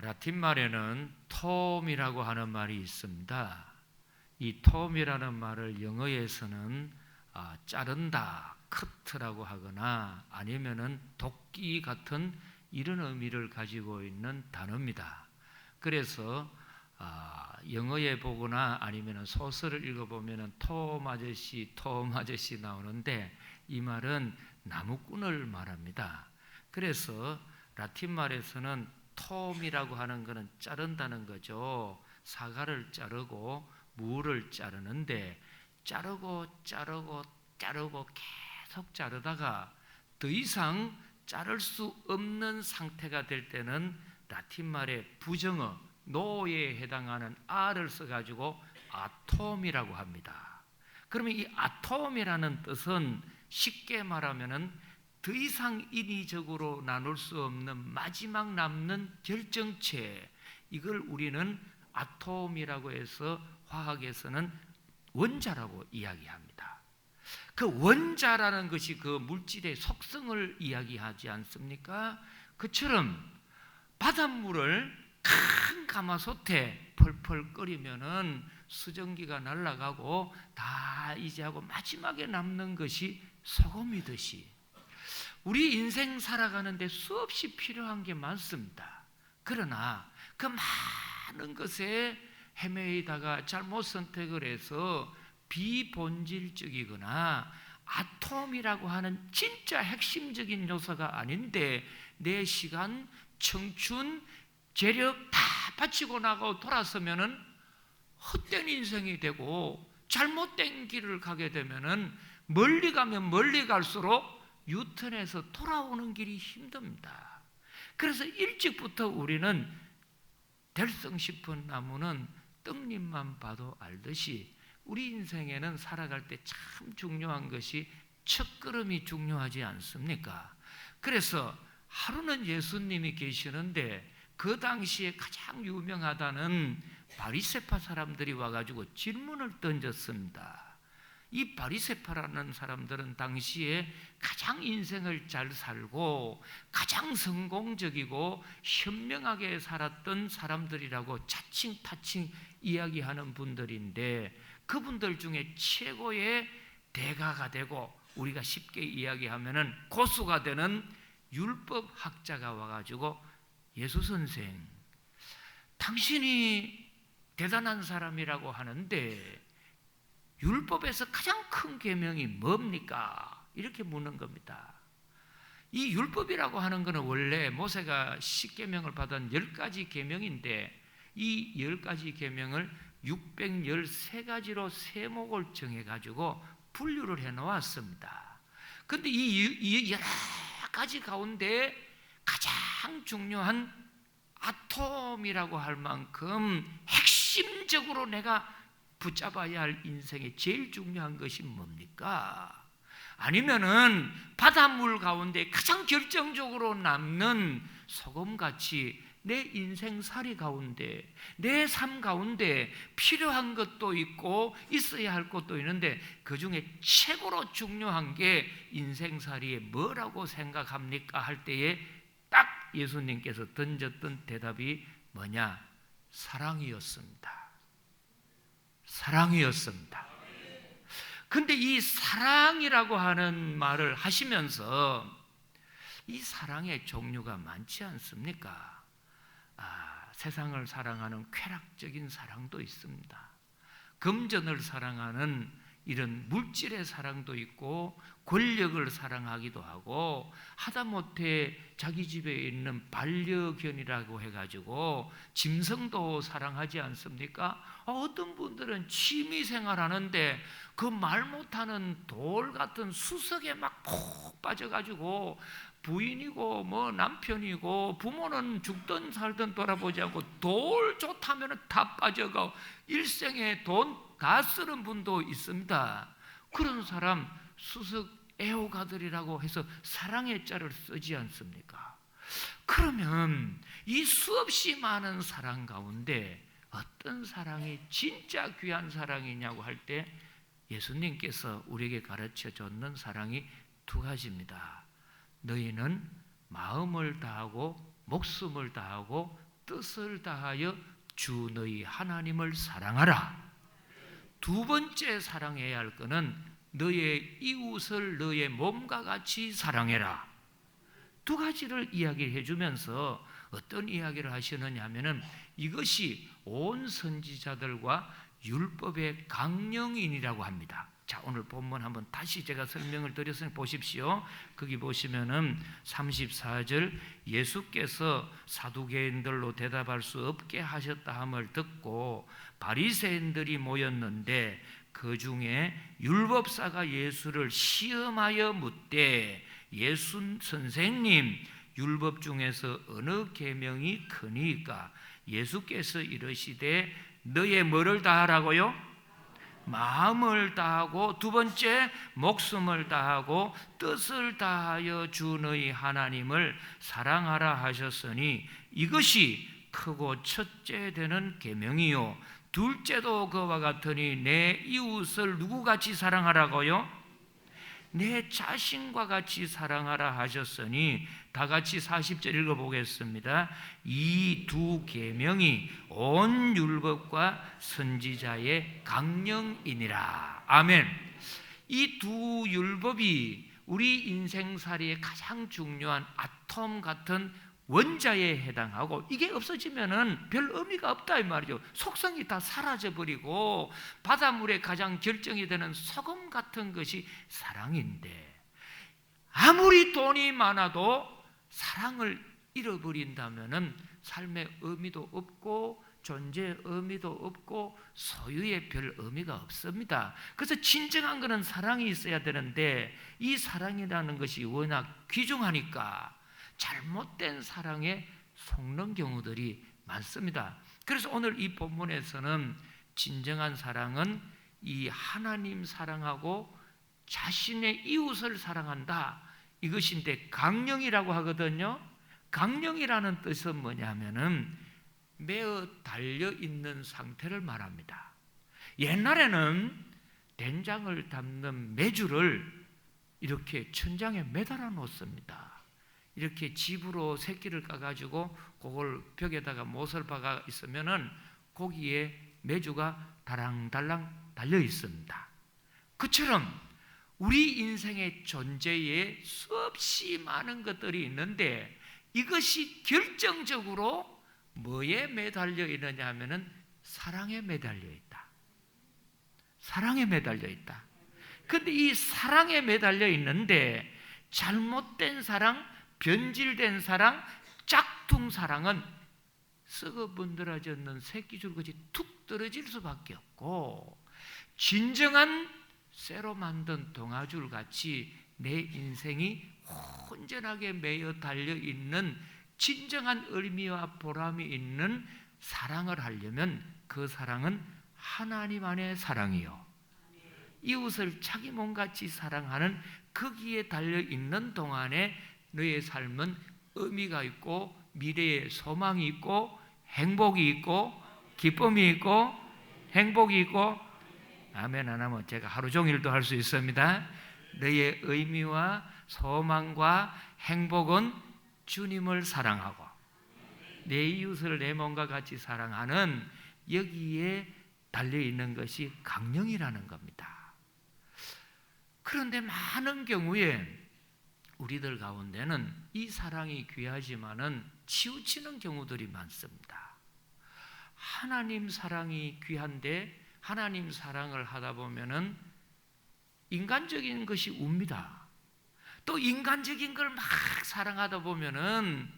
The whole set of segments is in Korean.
라틴 말에는 톰이라고 하는 말이 있습니다. 이 톰이라는 말을 영어에서는 자른다, 커트라고 하거나 아니면은 도끼 같은 이런 의미를 가지고 있는 단어입니다. 그래서 영어에 보거나 아니면 소설을 읽어보면 톰 아저씨 나오는데 이 말은 나무꾼을 말합니다. 그래서 라틴 말에서는 톰이라고 하는 것은 자른다는 거죠. 사과를 자르고 무를 자르는데 자르고 계속 자르다가 더 이상 자를 수 없는 상태가 될 때는 라틴 말의 부정어 노에 해당하는 R을 써가지고 아톰이라고 합니다. 그러면 이 아톰이라는 뜻은 쉽게 말하면은 더 이상 인위적으로 나눌 수 없는 마지막 남는 결정체, 이걸 우리는 아톰이라고 해서 화학에서는 원자라고 이야기합니다. 그 원자라는 것이 그 물질의 속성을 이야기하지 않습니까? 그처럼 바닷물을 큰 가마솥에 펄펄 끓이면은 수증기가 날아가고 다 이제 하고 마지막에 남는 것이 소금이듯이 우리 인생 살아가는데 수없이 필요한 게 많습니다. 그러나 그 많은 것에 헤매이다가 잘못 선택을 해서 비본질적이거나 아톰이라고 하는 진짜 핵심적인 요소가 아닌데 내 시간, 청춘, 재력 다 바치고 나가고 돌아서면은 헛된 인생이 되고 잘못된 길을 가게 되면은 멀리 가면 멀리 갈수록 유턴해서 돌아오는 길이 힘듭니다. 그래서 일찍부터 우리는 될성 싶은 나무는 떡잎만 봐도 알듯이 우리 인생에는 살아갈 때 참 중요한 것이 첫걸음이 중요하지 않습니까? 그래서 하루는 예수님이 계시는데 그 당시에 가장 유명하다는 바리새파 사람들이 와가지고 질문을 던졌습니다. 이 바리새파라는 사람들은 당시에 가장 인생을 잘 살고 가장 성공적이고 현명하게 살았던 사람들이라고 자칭 이야기하는 분들인데 그분들 중에 최고의 대가가 되고 우리가 쉽게 이야기하면은 고수가 되는 율법학자가 와가지고 예수 선생, 당신이 대단한 사람이라고 하는데 율법에서 가장 큰 계명이 뭡니까? 이렇게 묻는 겁니다. 이 율법이라고 하는 것은 원래 모세가 10계명을 받은 10가지 계명인데 이 10가지 계명을 613가지로 세목을 정해가지고 분류를 해놓았습니다. 그런데 이 여러 가지 가운데 가장 중요한 아톰이라고 할 만큼 핵심적으로 내가 붙잡아야 할 인생의 제일 중요한 것이 뭡니까? 아니면은 바닷물 가운데 가장 결정적으로 남는 소금같이 내 인생살이 가운데 내 삶 가운데 필요한 것도 있고 있어야 할 것도 있는데 그 중에 최고로 중요한 게 인생살이에 뭐라고 생각합니까? 할 때에 딱 예수님께서 던졌던 대답이 뭐냐? 사랑이었습니다. 사랑이었습니다. 근데 이 사랑이라고 하는 말을 하시면서 이 사랑의 종류가 많지 않습니까? 세상을 사랑하는 쾌락적인 사랑도 있습니다. 금전을 사랑하는 이런 물질의 사랑도 있고 권력을 사랑하기도 하고 하다못해 자기 집에 있는 반려견이라고 해가지고 짐승도 사랑하지 않습니까? 어떤 분들은 취미생활 하는데 그 말 못하는 돌 같은 수석에 막 푹 빠져가지고 부인이고 뭐 남편이고 부모는 죽든 살든 돌아보지 않고 돌 좋다면 다 빠져가고 일생에 돈 다 쓰는 분도 있습니다. 그런 사람 수석 애호가들이라고 해서 사랑의 자를 쓰지 않습니까? 그러면 이 수없이 많은 사랑 가운데 어떤 사랑이 진짜 귀한 사랑이냐고 할 때 예수님께서 우리에게 가르쳐 줬는 사랑이 두 가지입니다. 너희는 마음을 다하고 목숨을 다하고 뜻을 다하여 주 너희 하나님을 사랑하라. 두 번째 사랑해야 할 것은 너의 이웃을 너의 몸과 같이 사랑해라. 두 가지를 이야기해 주면서 어떤 이야기를 하시느냐 하면은 이것이 온 선지자들과 율법의 강령이니라고 합니다. 자, 오늘 본문 한번 다시 제가 설명을 드렸으니 보십시오. 거기 보시면은 34절, 예수께서 사두개인들로 대답할 수 없게 하셨다 함을 듣고 바리새인들이 모였는데 그 중에 율법사가 예수를 시험하여 묻되, 예수 선생님, 율법 중에서 어느 계명이 크니까? 예수께서 이르시되 너의 뭐를 다하라고요? 마음을 다하고, 두 번째 목숨을 다하고 뜻을 다하여 주 너희 하나님을 사랑하라 하셨으니 이것이 크고 첫째 되는 계명이요 둘째도 그와 같으니 내 이웃을 누구같이 사랑하라고요? 내 자신과 같이 사랑하라 하셨으니, 다 같이 40절 읽어보겠습니다. 이 두 계명이 온 율법과 선지자의 강령이니라. 아멘. 이 두 율법이 우리 인생살이의 가장 중요한 아톰 같은 원자에 해당하고, 이게 없어지면은 별 의미가 없다 이 말이죠. 속성이 다 사라져버리고 바닷물의 가장 결정이 되는 소금 같은 것이 사랑인데, 아무리 돈이 많아도 사랑을 잃어버린다면은 삶의 의미도 없고 존재의 의미도 없고 소유의 별 의미가 없습니다. 그래서 진정한 것은 사랑이 있어야 되는데, 이 사랑이라는 것이 워낙 귀중하니까 잘못된 사랑에 속는 경우들이 많습니다. 그래서 오늘 이 본문에서는 진정한 사랑은 이 하나님 사랑하고 자신의 이웃을 사랑한다, 이것인데 강령이라고 하거든요. 강령이라는 뜻은 뭐냐면은 매어 달려있는 상태를 말합니다. 옛날에는 된장을 담는 메주를 이렇게 천장에 매달아 놓습니다. 이렇게 집으로 새끼를 까가지고 그걸 벽에다가 못을 박아 있으면은 거기에 메주가 달랑달랑 달려 있습니다. 그처럼 우리 인생의 존재에 수없이 많은 것들이 있는데, 이것이 결정적으로 뭐에 매달려 있느냐 하면은 사랑에 매달려 있다. 사랑에 매달려 있다. 근데 이 사랑에 매달려 있는데 잘못된 사랑, 변질된 사랑, 짝퉁 사랑은 썩어 문드러졌는 새끼줄같이 툭 떨어질 수밖에 없고, 진정한 쇠로 만든 동아줄같이 내 인생이 온전하게 매여 달려있는 진정한 의미와 보람이 있는 사랑을 하려면 그 사랑은 하나님 안의 사랑이요, 이웃을 자기 몸같이 사랑하는 거기에 달려있는 동안에 너의 삶은 의미가 있고 미래에 소망이 있고 행복이 있고 기쁨이 있고 행복이 있고, 아멘 안 하면 제가 하루 종일도 할 수 있습니다. 너의 의미와 소망과 행복은 주님을 사랑하고 내 이웃을 내 몸과 같이 사랑하는 여기에 달려있는 것이 강령이라는 겁니다. 그런데 많은 경우에 우리들 가운데는 이 사랑이 귀하지만은 치우치는 경우들이 많습니다. 하나님 사랑이 귀한데 하나님 사랑을 하다 보면은 인간적인 것이 웁니다. 또 인간적인 걸 막 사랑하다 보면은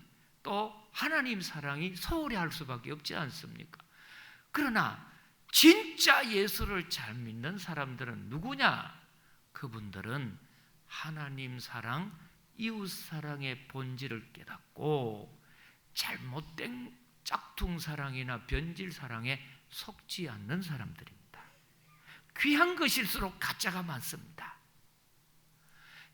또 하나님 사랑이 소홀히 할 수밖에 없지 않습니까? 그러나 진짜 예수를 잘 믿는 사람들은 누구냐? 그분들은 하나님 사랑, 이웃 사랑의 본질을 깨닫고 잘못된 짝퉁 사랑이나 변질 사랑에 속지 않는 사람들입니다. 귀한 것일수록 가짜가 많습니다.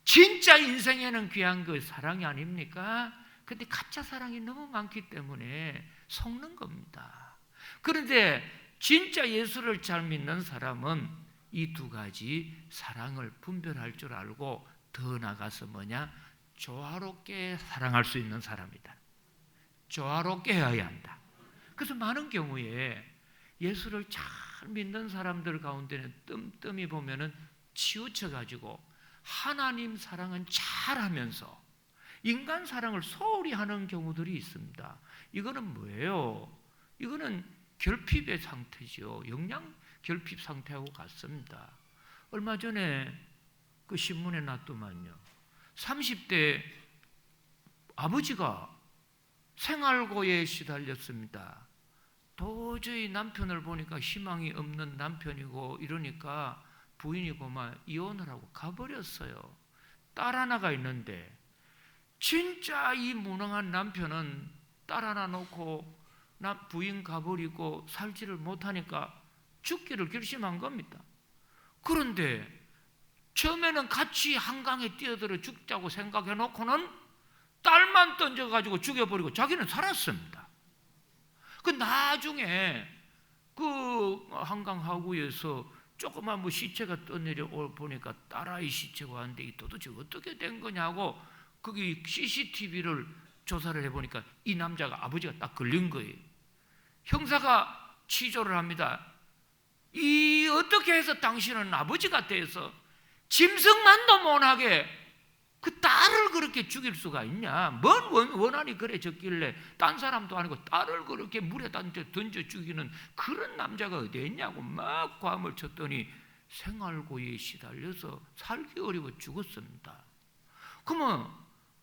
진짜 인생에는 귀한 것 사랑이 아닙니까? 근데 가짜 사랑이 너무 많기 때문에 속는 겁니다. 그런데 진짜 예수를 잘 믿는 사람은 이 두 가지 사랑을 분별할 줄 알고 더 나가서 뭐냐? 조화롭게 사랑할 수 있는 사람이다. 조화롭게 해야 한다. 그래서 많은 경우에 예수를 잘 믿는 사람들 가운데는 뜸뜸이 보면은 치우쳐가지고 하나님 사랑은 잘하면서 인간 사랑을 소홀히 하는 경우들이 있습니다. 이거는 뭐예요? 이거는 결핍의 상태죠. 영양 결핍 상태하고 같습니다. 얼마 전에 그 신문에 났더만요. 30대 아버지가 생활고에 시달렸습니다. 도저히 남편을 보니까 희망이 없는 남편이고 이러니까 부인이고 막 이혼을 하고 가버렸어요. 딸 하나가 있는데 진짜 이 무능한 남편은 딸 하나 놓고 부인 가버리고 살지를 못하니까 죽기를 결심한 겁니다. 그런데 처음에는 같이 한강에 뛰어들어 죽자고 생각해 놓고는 딸만 던져가지고 죽여버리고 자기는 살았습니다. 그 나중에 그 한강 하구에서 조그만 뭐 시체가 떠내려 보니까 딸아이 시체가 왔는데 이 도대체 어떻게 된 거냐고 거기 CCTV를 조사를 해보니까 이 남자가 아버지가 딱 걸린 거예요. 형사가 취조를 합니다. 이 어떻게 해서 당신은 아버지가 돼서 짐승만도 못하게 그 딸을 그렇게 죽일 수가 있냐? 뭔 원한이 그래 적길래 딴 사람도 아니고 딸을 그렇게 물에다 던져 죽이는 그런 남자가 어디 있냐고 막 과음을 쳤더니 생활고에 시달려서 살기 어려워 죽었습니다. 그러면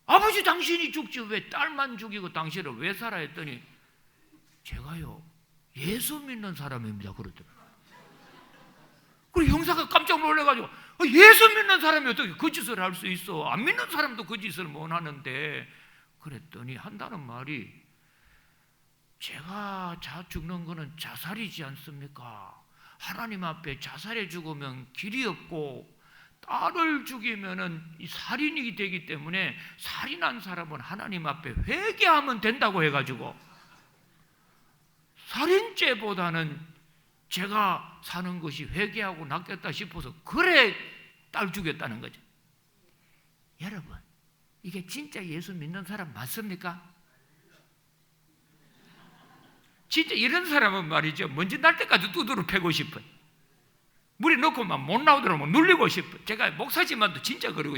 아버지 당신이 죽지 왜 딸만 죽이고 당신을 왜 살아 했더니 제가요 예수 믿는 사람입니다 그러더라고요. 그리고 형사가 깜짝 놀라가지고 예수 믿는 사람이 어떻게 그 짓을 할 수 있어? 안 믿는 사람도 그 짓을 못 하는데 그랬더니 한다는 말이 제가 죽는 거는 자살이지 않습니까? 하나님 앞에 자살해 죽으면 길이 없고 딸을 죽이면은 살인이 되기 때문에 살인한 사람은 하나님 앞에 회개하면 된다고 해가지고 살인죄보다는 제가 사는 것이 회개하고 낫겠다 싶어서 그래 딸 죽였다는 거죠. 여러분 이게 진짜 예수 믿는 사람 맞습니까? 진짜 이런 사람은 말이죠 먼지 날 때까지 두드러 패고 싶어요. 물에 넣고 막 못 나오도록 막 눌리고 싶어요. 제가 목사지만도 진짜 그러고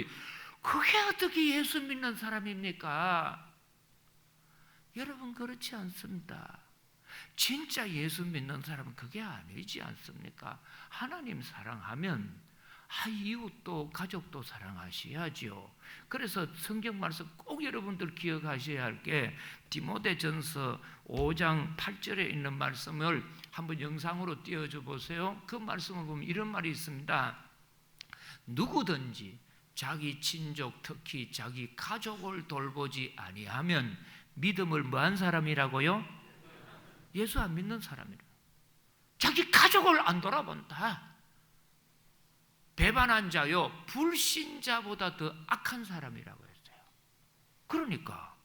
그게 어떻게 예수 믿는 사람입니까? 여러분 그렇지 않습니다. 진짜 예수 믿는 사람은 그게 아니지 않습니까? 하나님 사랑하면 이웃도 가족도 사랑하셔야죠. 그래서 성경 말씀 꼭 여러분들 기억하셔야 할 게 디모데전서 5장 8절에 있는 말씀을 한번 영상으로 띄워줘 보세요. 그 말씀을 보면 이런 말이 있습니다. 누구든지 자기 친족 특히 자기 가족을 돌보지 아니하면 믿음을 뭐한 사람이라고요? 예수 안 믿는 사람이라. 자기 가족을 안 돌아본다. 배반한 자요 불신자보다 더 악한 사람이라고 했어요. 그러니까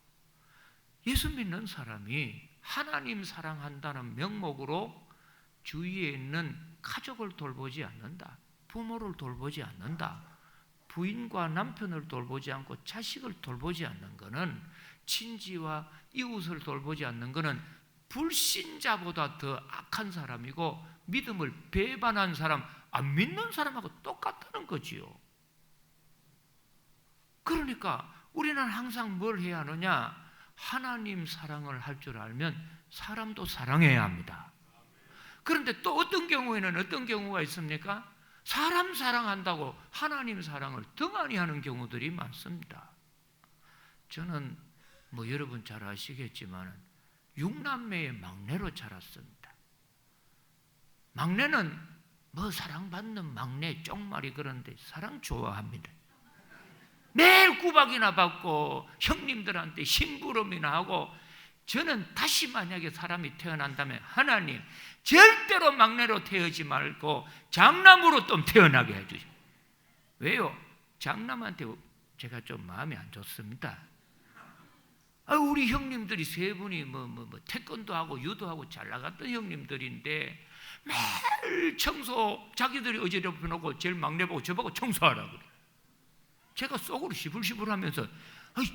예수 믿는 사람이 하나님 사랑한다는 명목으로 주위에 있는 가족을 돌보지 않는다. 부모를 돌보지 않는다. 부인과 남편을 돌보지 않고 자식을 돌보지 않는 것은 친지와 이웃을 돌보지 않는 것은 불신자보다 더 악한 사람이고 믿음을 배반한 사람, 안 믿는 사람하고 똑같다는 거지요. 그러니까 우리는 항상 뭘 해야 하느냐? 하나님 사랑을 할 줄 알면 사람도 사랑해야 합니다. 그런데 또 어떤 경우에는 어떤 경우가 있습니까? 사람 사랑한다고 하나님 사랑을 등한히 하는 경우들이 많습니다. 저는 뭐 여러분 잘 아시겠지만 6남매의 막내로 자랐습니다. 막내는 뭐 사랑받는 막내 쪽말이 그런데 사랑 좋아합니다. 매일 구박이나 받고 형님들한테 심부름이나 하고 저는 다시 만약에 사람이 태어난다면 하나님 절대로 막내로 태어지 말고 장남으로 좀 태어나게 해주십시오. 왜요? 장남한테 제가 좀 마음이 안 좋습니다. 우리 형님들이 세 분이 태권도하고 유도하고 잘 나갔던 형님들인데 매일 청소 자기들이 어지럽혀 놓고 제일 막내 보고 저보고 청소하라고 그래. 제가 속으로 시불시불하면서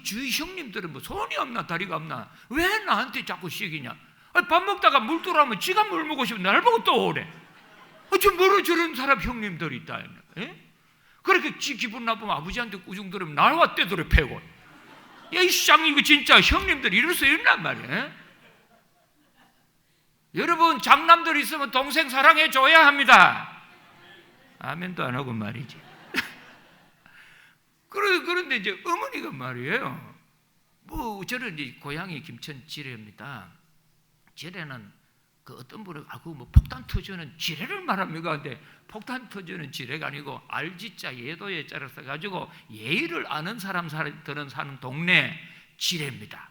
주위 형님들은 뭐 손이 없나 다리가 없나 왜 나한테 자꾸 시키냐? 아니, 밥 먹다가 물 들어오면 지가 물 먹고 싶으면 날 보고 또 오래. 저 뭐로 저런 사람 형님들이 있다. 예? 그렇게 지 기분 나쁘면 아버지한테 꾸중 들으면 나와 떼돌에 패고. 야, 이 쌍 이거 진짜 형님들이 이럴 수 있단 말이에요. 여러분, 장남들 있으면 동생 사랑해 줘야 합니다. 아멘도 안 하고 말이지. 그런데 이제 어머니가 말이에요. 뭐 저는 이제 고향이 김천 지뢰입니다. 지뢰는 그 어떤 분은 뭐 폭탄 터지는 지뢰를 말합니까? 근데 폭탄 터지는 지뢰가 아니고 알지자 예도에 자를 써가지고 예의를 아는 사람들은 사는 동네 지뢰입니다.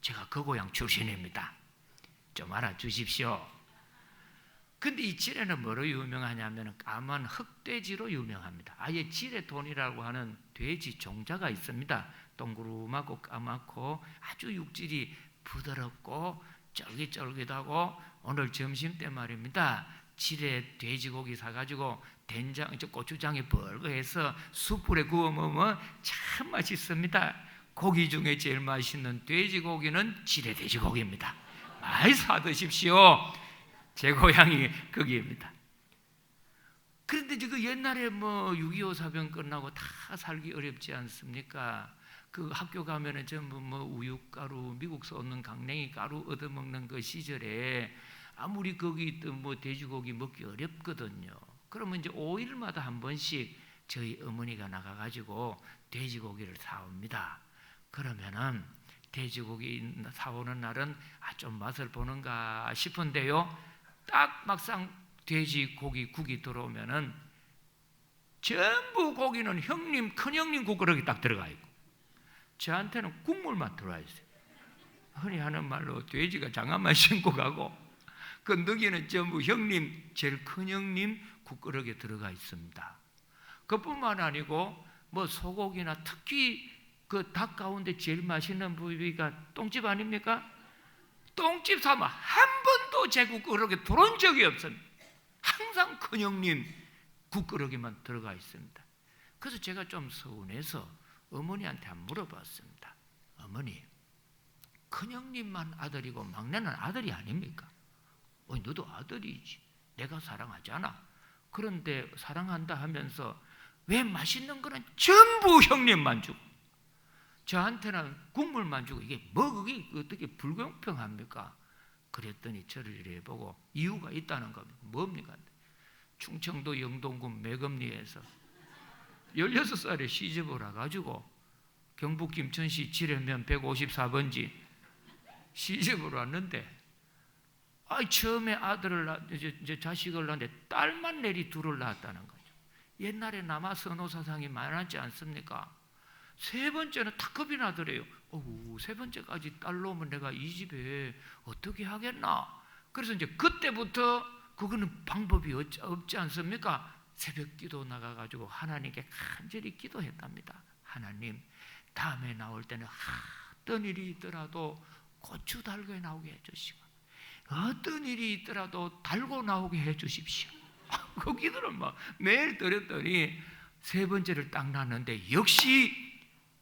제가 그 고향 출신입니다. 좀 알아주십시오. 근데 이 지뢰는 뭐로 유명하냐면 까만 흑돼지로 유명합니다. 아예 지뢰돈이라고 하는 돼지 종자가 있습니다. 동그랗고 까맣고 아주 육질이 부드럽고 쫄깃쫄깃하고 오늘 점심 때 말입니다. 지뢰 돼지고기 사가지고 된장, 고추장에 벌거해서 숯불에 구워 먹으면 참 맛있습니다. 고기 중에 제일 맛있는 돼지고기는 지뢰 돼지고기입니다. 많이 사드십시오. 제 고향이 거기입니다. 그런데 그 옛날에 뭐 6.25 사병 끝나고 다 살기 어렵지 않습니까? 그 학교 가면은 전부 뭐 우유가루, 미국서 얻는 강냉이 가루 얻어먹는 그 시절에 아무리 거기 있던 뭐 돼지고기 먹기 어렵거든요. 그러면 이제 5일마다 한 번씩 저희 어머니가 나가가지고 돼지고기를 사옵니다. 그러면은 돼지고기 사오는 날은 좀 맛을 보는가 싶은데요. 딱 막상 돼지고기 국이 들어오면은 전부 고기는 형님, 큰형님 국그릇에 딱 들어가 있고 저한테는 국물만 들어와 있어요. 흔히 하는 말로 돼지가 장갑만 신고 가고 그 너기는 전부 형님, 제일 큰형님 국그릇에 들어가 있습니다. 그뿐만 아니고 뭐 소고기나 특히 그 닭 가운데 제일 맛있는 부위가 똥집 아닙니까? 똥집 사면 한 번도 제 국그릇에 들어온 적이 없습니다. 항상 큰형님 국그릇에만 들어가 있습니다. 그래서 제가 좀 서운해서 어머니한테 한번 물어봤습니다. 어머니, 큰형님만 아들이고 막내는 아들이 아닙니까? 너도 아들이지. 내가 사랑하잖아. 그런데 사랑한다 하면서 왜 맛있는 거는 전부 형님만 주고 저한테는 국물만 주고 이게 뭐 그게 어떻게 불공평합니까? 그랬더니 저를 이래 보고 이유가 있다는 겁니다. 뭡니까? 충청도 영동군 매금리에서 16살에 시집을 와가지고 경북 김천시 지뢰면 154번지 시집을 왔는데 처음에 아들을 이제 자식을 낳는데 딸만 내리 둘을 낳았다는 거죠. 옛날에 남아 선호사상이 많았지 않습니까? 세 번째는 다 겁이 나더래요. 세 번째까지 딸 놓으면 내가 이 집에 어떻게 하겠나? 그래서 이제 그때부터 그거는 방법이 없지 않습니까? 새벽 기도 나가가지고 하나님께 간절히 기도했답니다. 하나님, 다음에 나올 때는 어떤 일이 있더라도 고추 달고 나오게 해주시고 어떤 일이 있더라도 달고 나오게 해주십시오. 그 기도를 막 매일 드렸더니 세 번째를 딱 낳았는데 역시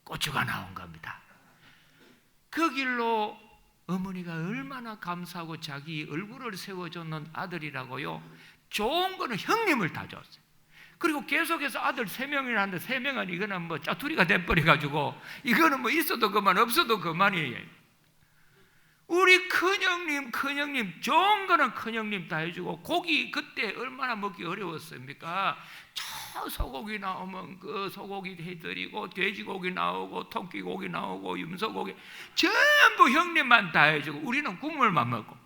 고추가 나온 겁니다. 그 길로 어머니가 얼마나 감사하고 자기 얼굴을 세워줬는 아들이라고요. 좋은 거는 형님을 다 줬어요. 그리고 계속해서 아들 3명이 낳는데 3명은 이거는 뭐 짜투리가 돼버려가지고 이거는 뭐 있어도 그만 없어도 그만이에요. 우리 큰형님 좋은 거는 큰형님 다 해주고 고기 그때 얼마나 먹기 어려웠습니까? 저 소고기 나오면 그 소고기 해드리고 돼지고기 나오고 토끼고기 나오고 염소고기 전부 형님만 다 해주고 우리는 국물만 먹고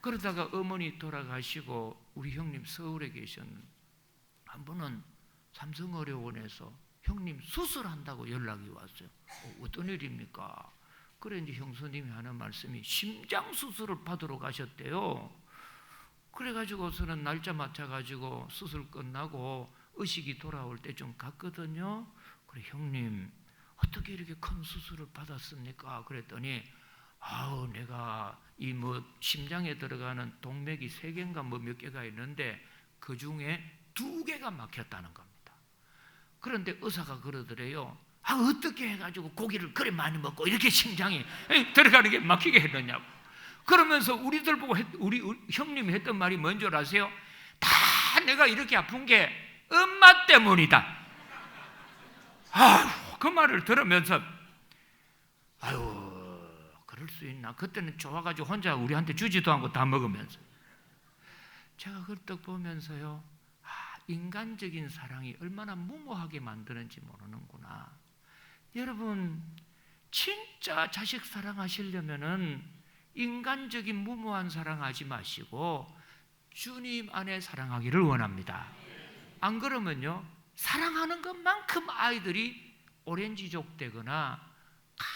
그러다가 어머니 돌아가시고 우리 형님 서울에 계셨는데 한 번은 삼성의료원에서 형님 수술한다고 연락이 왔어요. 어떤 일입니까? 그래 이제 형수님이 하는 말씀이 심장 수술을 받으러 가셨대요. 그래가지고서는 날짜 맞춰가지고 수술 끝나고 의식이 돌아올 때쯤 갔거든요. 그래 형님 어떻게 이렇게 큰 수술을 받았습니까? 그랬더니 내가 이 뭐 심장에 들어가는 동맥이 3개인가 뭐 몇 개가 있는데 그 중에 2개가 막혔다는 겁니다. 그런데 의사가 그러더래요. 어떻게 해가지고 고기를 그래 많이 먹고 이렇게 심장이 들어가는 게 막히게 했느냐고. 그러면서 우리들 보고 우리 형님이 했던 말이 뭔 줄 아세요? 다 내가 이렇게 아픈 게 엄마 때문이다. 그 말을 들으면서 그럴 수 있나? 그때는 좋아가지고 혼자 우리한테 주지도 않고 다 먹으면서 제가 그걸 딱 보면서요, 인간적인 사랑이 얼마나 무모하게 만드는지 모르는구나. 여러분, 진짜 자식 사랑하시려면은 인간적인 무모한 사랑하지 마시고 주님 안에 사랑하기를 원합니다. 안 그러면요, 사랑하는 것만큼 아이들이 오렌지족 되거나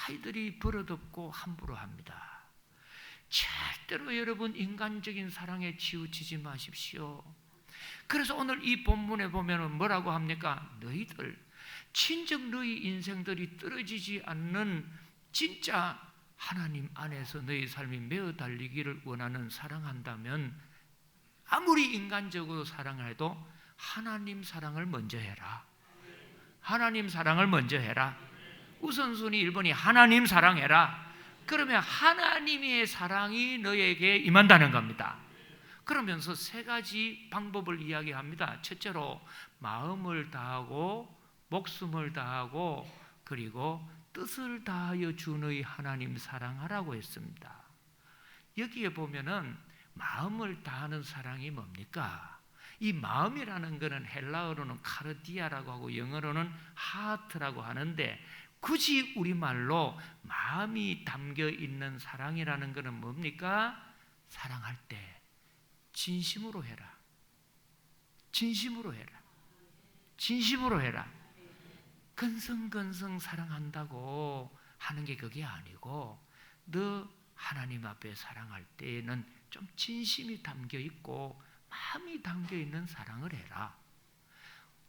아이들이 버릇없고 함부로 합니다. 절대로 여러분 인간적인 사랑에 치우치지 마십시오. 그래서 오늘 이 본문에 보면 뭐라고 합니까? 너희들 친정 너희 인생들이 떨어지지 않는 진짜 하나님 안에서 너희 삶이 매어 달리기를 원하는 사랑한다면 아무리 인간적으로 사랑을 해도 하나님 사랑을 먼저 해라. 하나님 사랑을 먼저 해라. 우선순위 1번이 하나님 사랑해라. 그러면 하나님의 사랑이 너에게 임한다는 겁니다. 그러면서 3가지 방법을 이야기합니다. 첫째로 마음을 다하고 목숨을 다하고 그리고 뜻을 다하여 주 너희 하나님 사랑하라고 했습니다. 여기에 보면은 마음을 다하는 사랑이 뭡니까? 이 마음이라는 것은 헬라어로는 카르디아라고 하고 영어로는 하트라고 하는데 굳이 우리말로 마음이 담겨 있는 사랑이라는 것은 뭡니까? 사랑할 때 진심으로 해라. 진심으로 해라. 진심으로 해라. 근성근성 사랑한다고 하는 게 그게 아니고 너 하나님 앞에 사랑할 때에는 좀 진심이 담겨 있고 마음이 담겨 있는 사랑을 해라.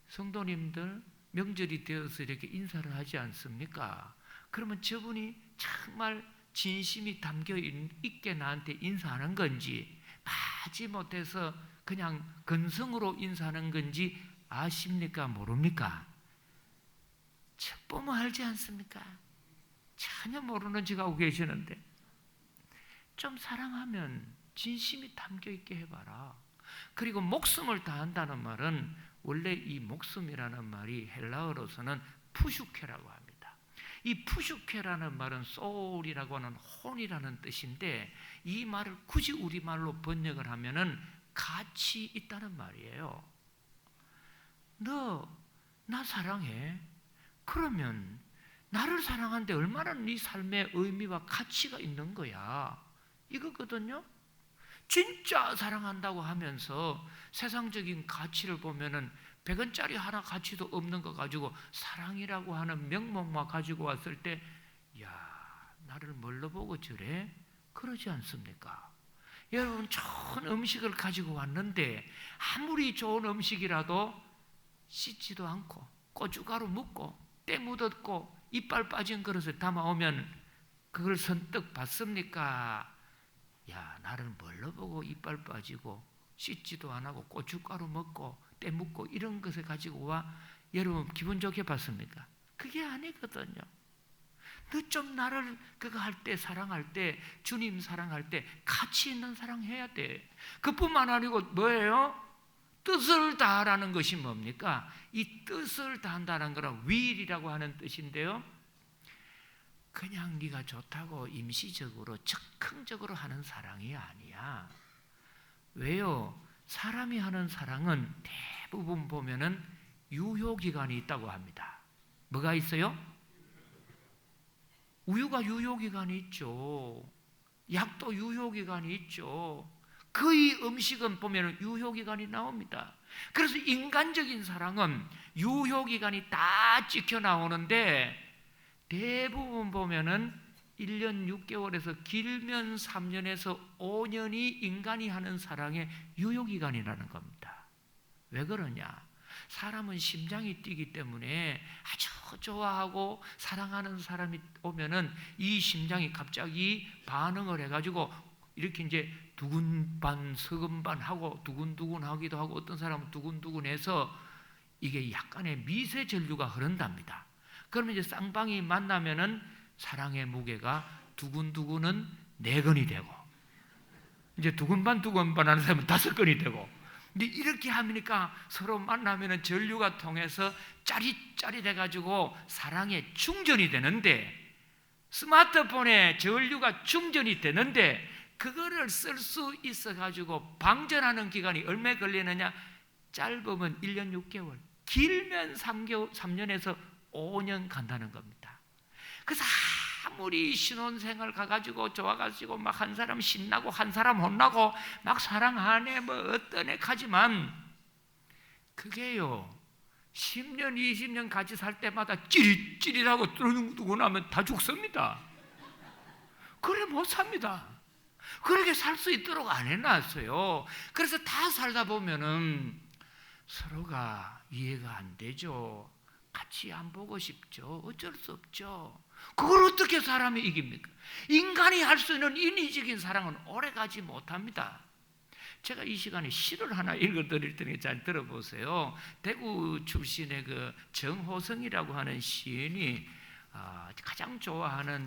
성도님들 명절이 되어서 이렇게 인사를 하지 않습니까? 그러면 저분이 정말 진심이 담겨 있게 나한테 인사하는 건지 마지 못해서 그냥 근성으로 인사하는 건지 아십니까? 모릅니까? 책 보면 알지 않습니까? 전혀 모르는 척 하고 계시는데 좀 사랑하면 진심이 담겨 있게 해봐라. 그리고 목숨을 다한다는 말은 원래 이 목숨이라는 말이 헬라어로서는 푸슈케라고 합니다. 이 푸슈케라는 말은 소울이라고 하는 혼이라는 뜻인데 이 말을 굳이 우리말로 번역을 하면은 가치 있다는 말이에요. 너 나 사랑해? 그러면 나를 사랑하는데 얼마나 네 삶의 의미와 가치가 있는 거야. 이거거든요. 진짜 사랑한다고 하면서 세상적인 가치를 보면은 100원짜리 하나 가치도 없는 거 가지고 사랑이라고 하는 명목만 가지고 왔을 때 야, 나를 뭘로 보고 저래? 그러지 않습니까? 여러분 좋은 음식을 가지고 왔는데 아무리 좋은 음식이라도 씻지도 않고 고춧가루 묻고 때 묻었고 이빨 빠진 그릇에 담아오면 그걸 선뜻 받습니까? 야, 나를 뭘로 보고 이빨 빠지고 씻지도 안 하고 고춧가루 먹고 때 묻고 이런 것을 가지고 와 여러분 기분 좋게 받습니까? 그게 아니거든요. 너 좀 나를 그거 할 때 사랑할 때 주님 사랑할 때 가치 있는 사랑해야 돼. 그뿐만 아니고 뭐예요? 뜻을 다하라는 것이 뭡니까? 이 뜻을 다한다는 거는 will이라고 하는 뜻인데요. 그냥 네가 좋다고 임시적으로 즉흥적으로 하는 사랑이 아니야. 왜요? 사람이 하는 사랑은 대부분 보면은 유효기간이 있다고 합니다. 뭐가 있어요? 우유가 유효기간이 있죠. 약도 유효기간이 있죠. 거의 음식은 보면 유효기간이 나옵니다. 그래서 인간적인 사랑은 유효기간이 다 찍혀 나오는데 대부분 보면은 1년 6개월에서 길면 3년에서 5년이 인간이 하는 사랑의 유효기간이라는 겁니다. 왜 그러냐? 사람은 심장이 뛰기 때문에 아주 좋아하고 사랑하는 사람이 오면은 이 심장이 갑자기 반응을 해가지고 이렇게 이제 두근반 서근반 하고 두근두근 하기도 하고 어떤 사람은 두근두근해서 이게 약간의 미세 전류가 흐른답니다. 그러면 이제 쌍방이 만나면은 사랑의 무게가 두근두근은 4건이 되고, 이제 두근반 하는 사람은 5건이 되고, 근데 이렇게 하니까 서로 만나면은 전류가 통해서 짜릿짜릿해가지고 사랑에 충전이 되는데, 스마트폰에 전류가 충전이 되는데 그거를 쓸 수 있어가지고 방전하는 기간이 얼마 걸리느냐? 짧으면 1년 6개월, 길면 3년에서 5년 간다는 겁니다. 그래서 아무리 신혼생활 가가지고 좋아가지고 막 한 사람 신나고 한 사람 혼나고 막 사랑하네 뭐 어떠네 하지만 그게요 10년 20년 같이 살 때마다 찌릿찌릿하고 뚜루두고 나면 다 죽습니다. 그래 못 삽니다. 그렇게 살 수 있도록 안 해놨어요. 그래서 다 살다 보면은 서로가 이해가 안 되죠. 같이 안 보고 싶죠. 어쩔 수 없죠. 그걸 어떻게 사람이 이깁니까? 인간이 할 수 있는 인위적인 사랑은 오래가지 못합니다. 제가 이 시간에 시를 하나 읽어드릴 테니 잘 들어보세요. 대구 출신의 그 정호성이라고 하는 시인이 가장 좋아하는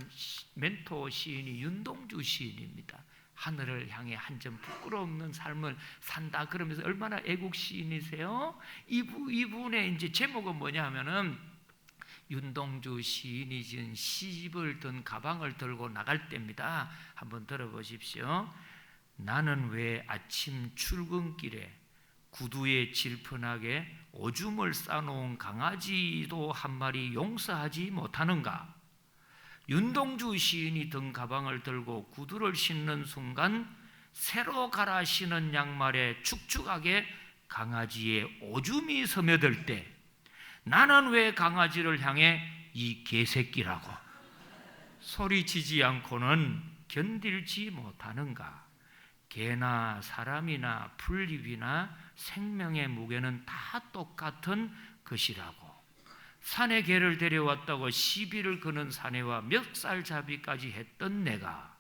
멘토 시인이 윤동주 시인입니다. 하늘을 향해 한 점 부끄러움없는 삶을 산다 그러면서 얼마나 애국 시인이세요? 이분의 이제 제목은 뭐냐 하면은 윤동주 시인이 지은 시집을 든 가방을 들고 나갈 때입니다. 한번 들어보십시오. 나는 왜 아침 출근길에 구두에 질펀하게 오줌을 싸놓은 강아지도 한 마리 용서하지 못하는가? 윤동주 시인이 든 가방을 들고 구두를 신는 순간 새로 갈아 신은 양말에 축축하게 강아지의 오줌이 스며들 때 나는 왜 강아지를 향해 이 개새끼라고 소리치지 않고는 견딜지 못하는가? 개나 사람이나 풀잎이나 생명의 무게는 다 똑같은 것이라고. 산에 개를 데려왔다고 시비를 거는 사내와 멱살잡이까지 했던 내가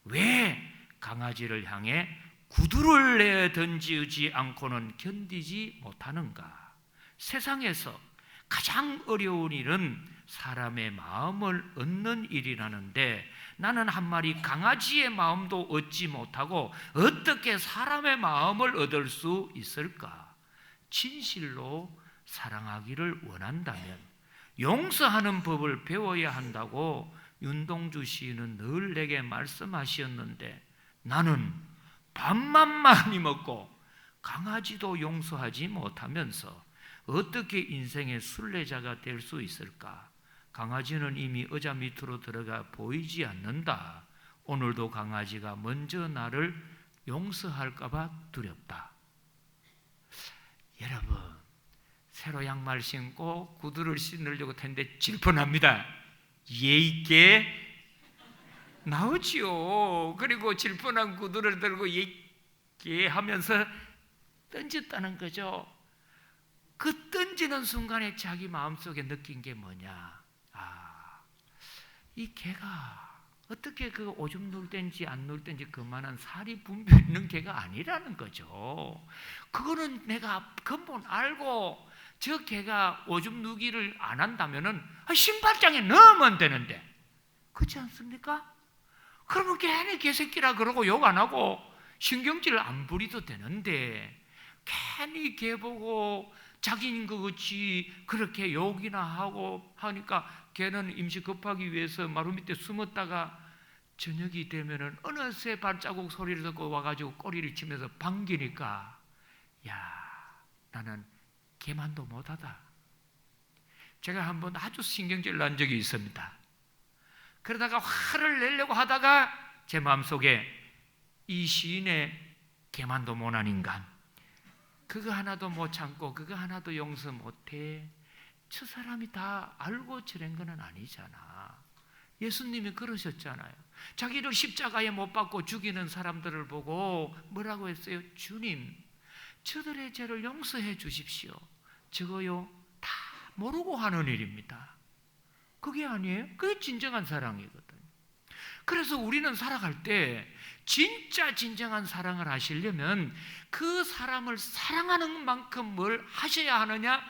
왜 강아지를 향해 구두를 내 던지지 않고는 견디지 못하는가? 세상에서 가장 어려운 일은 사람의 마음을 얻는 일이라는데 나는 한 마리 강아지의 마음도 얻지 못하고 어떻게 사람의 마음을 얻을 수 있을까? 진실로 사랑하기를 원한다면 용서하는 법을 배워야 한다고 윤동주 시인은 늘 내게 말씀하셨는데 나는 밥만 많이 먹고 강아지도 용서하지 못하면서 어떻게 인생의 순례자가 될 수 있을까? 강아지는 이미 의자 밑으로 들어가 보이지 않는다. 오늘도 강아지가 먼저 나를 용서할까 봐 두렵다. 여러분, 새로 양말 신고 구두를 신으려고 했는데 질펀합니다. 예있게 나오지요. 그리고 질펀한 구두를 들고 예있게 하면서 던졌다는 거죠. 그 던지는 순간에 자기 마음속에 느낀 게 뭐냐? 이 개가 어떻게 그 오줌 누울 땐지 안 누울 땐지 그만한 살이 분별 있는 개가 아니라는 거죠. 그거는 내가 근본 알고 저 개가 오줌 누기를 안 한다면은 신발장에 넣으면 되는데 그렇지 않습니까? 그러면 괜히 개새끼라 그러고 욕 안 하고 신경질 안 부리도 되는데 괜히 개 보고 자기인 것 같이 그렇게 욕이나 하고 하니까 걔는 임시 급하기 위해서 마루 밑에 숨었다가 저녁이 되면은 어느새 발자국 소리를 듣고 와가지고 꼬리를 치면서 반기니까 야 나는 개만도 못하다. 제가 한번 아주 신경질 난 적이 있습니다. 그러다가 화를 내려고 하다가 제 마음속에 이 시인의 개만도 못한 인간 그거 하나도 못 참고 그거 하나도 용서 못해. 저 사람이 다 알고 저런 건 아니잖아. 예수님이 그러셨잖아요. 자기를 십자가에 못 박고 죽이는 사람들을 보고 뭐라고 했어요? 주님, 저들의 죄를 용서해 주십시오. 저거요 다 모르고 하는 일입니다. 그게 아니에요? 그게 진정한 사랑이거든요. 그래서 우리는 살아갈 때 진짜 진정한 사랑을 하시려면 그 사람을 사랑하는 만큼 뭘 하셔야 하느냐?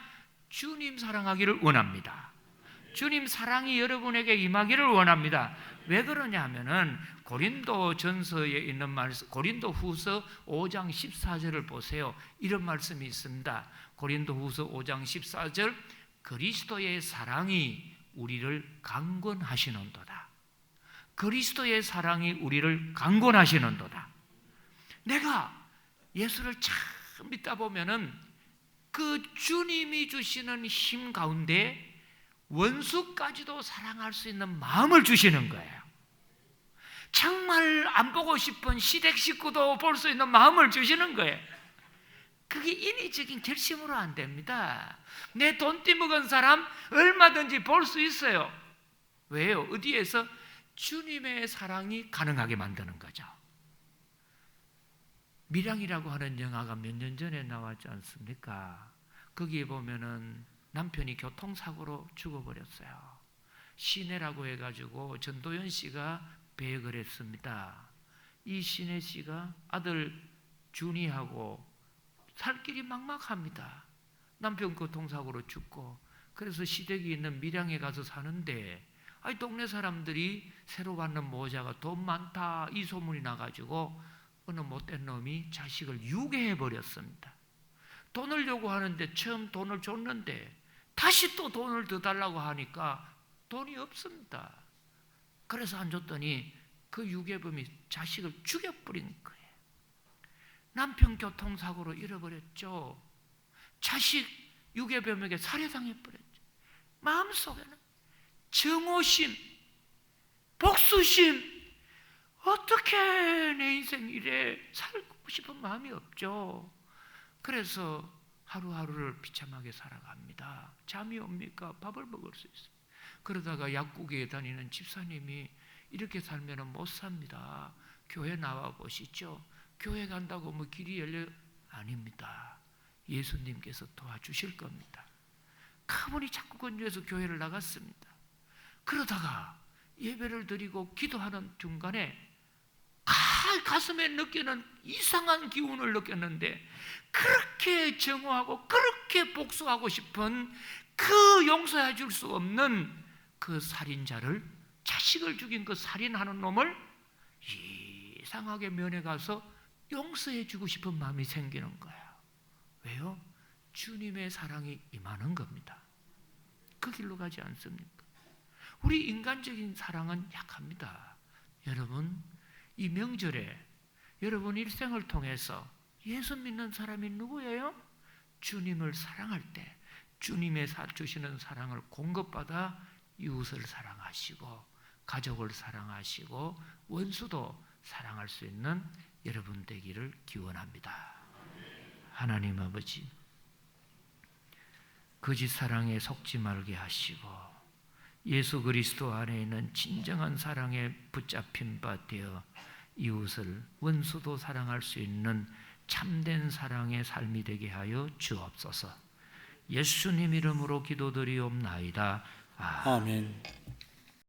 주님 사랑하기를 원합니다. 주님 사랑이 여러분에게 임하기를 원합니다. 왜 그러냐 하면은 고린도전서에 있는 말씀, 고린도후서 5장 14절을 보세요. 이런 말씀이 있습니다. 고린도후서 5장 14절, 그리스도의 사랑이 우리를 강권하시는도다. 그리스도의 사랑이 우리를 강권하시는도다. 내가 예수를 참 믿다 보면은 그 주님이 주시는 힘 가운데 원수까지도 사랑할 수 있는 마음을 주시는 거예요. 정말 안 보고 싶은 시댁 식구도 볼 수 있는 마음을 주시는 거예요. 그게 인위적인 결심으로 안 됩니다. 내 돈 띠먹은 사람 얼마든지 볼 수 있어요. 왜요? 어디에서? 주님의 사랑이 가능하게 만드는 거죠. 밀양이라고 하는 영화가 몇 년 전에 나왔지 않습니까? 거기에 보면은 남편이 교통사고로 죽어버렸어요. 신혜라고 해가지고 전도연 씨가 배역을 했습니다. 이 신혜 씨가 아들 준이하고 살 길이 막막합니다. 남편 교통사고로 죽고, 그래서 시댁이 있는 밀양에 가서 사는데 동네 사람들이 새로 받는 모자가 돈 많다 이 소문이 나가지고 어느 못된 놈이 자식을 유괴해 버렸습니다. 돈을 요구하는데 처음 돈을 줬는데 다시 또 돈을 더 달라고 하니까 돈이 없습니다. 그래서 안 줬더니 그 유괴범이 자식을 죽여버린 거예요. 남편 교통사고로 잃어버렸죠. 자식 유괴범에게 살해당해버렸죠. 마음속에는 정오심, 복수심, 어떻게 내 인생 이래 살고 싶은 마음이 없죠. 그래서 하루하루를 비참하게 살아갑니다. 잠이 옵니까? 밥을 먹을 수 있어요. 그러다가 약국에 다니는 집사님이 이렇게 살면 못 삽니다. 교회 나와 보시죠. 교회 간다고 뭐 길이 열려? 아닙니다. 예수님께서 도와주실 겁니다. 그분이 자꾸 건조해서 교회를 나갔습니다. 그러다가 예배를 드리고 기도하는 중간에 가슴에 느끼는 이상한 기운을 느꼈는데, 그렇게 정오하고 그렇게 복수하고 싶은 그 용서해 줄 수 없는 그 살인자를, 자식을 죽인 그 살인하는 놈을 이상하게 면회 가서 용서해 주고 싶은 마음이 생기는 거예요. 왜요? 주님의 사랑이 임하는 겁니다. 그 길로 가지 않습니까? 우리 인간적인 사랑은 약합니다. 여러분, 이 명절에 여러분 일생을 통해서 예수 믿는 사람이 누구예요? 주님을 사랑할 때 주님의 주시는 사랑을 공급받아 이웃을 사랑하시고 가족을 사랑하시고 원수도 사랑할 수 있는 여러분 되기를 기원합니다. 하나님 아버지, 거짓 사랑에 속지 말게 하시고 예수 그리스도 안에 있는 진정한 사랑에 붙잡힌 바 되어 이웃을 원수도 사랑할 수 있는 참된 사랑의 삶이 되게 하여 주옵소서. 예수님 이름으로 기도드리옵나이다. 아멘.